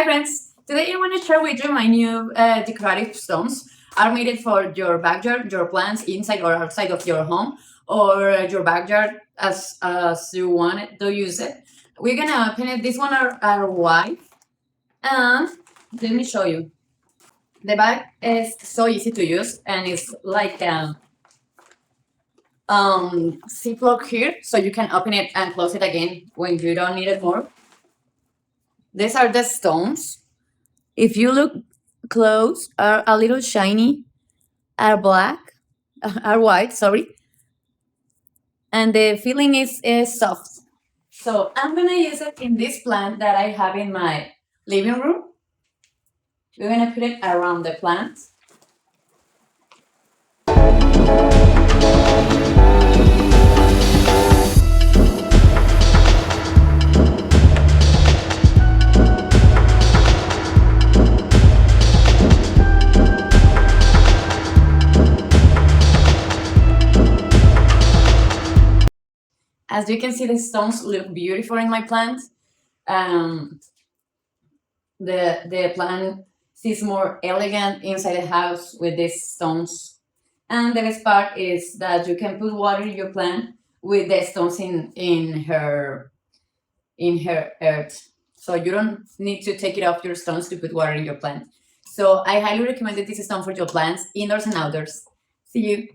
Hi friends! Today I want to share with you my new decorative stones. Are made for your backyard, your plants inside or outside of your home, or your backyard as you want it to use it. We're gonna open it. This one are white, and let me show you. The bag is so easy to use, and it's like a ziploc here, so you can open it and close it again when you don't need it more. These are the stones. If you look close, are a little shiny, are black, are white, sorry, and the feeling is soft. So I'm gonna use it in this plant that I have in my living room. We're gonna put it around the plant. As you can see, the stones look beautiful in my plant. The plant is more elegant inside the house with these stones. And the best part is that you can put water in your plant with the stones in her earth. So you don't need to take it off your stones to put water in your plant. So I highly recommend this stone for your plants, indoors and outdoors. See you.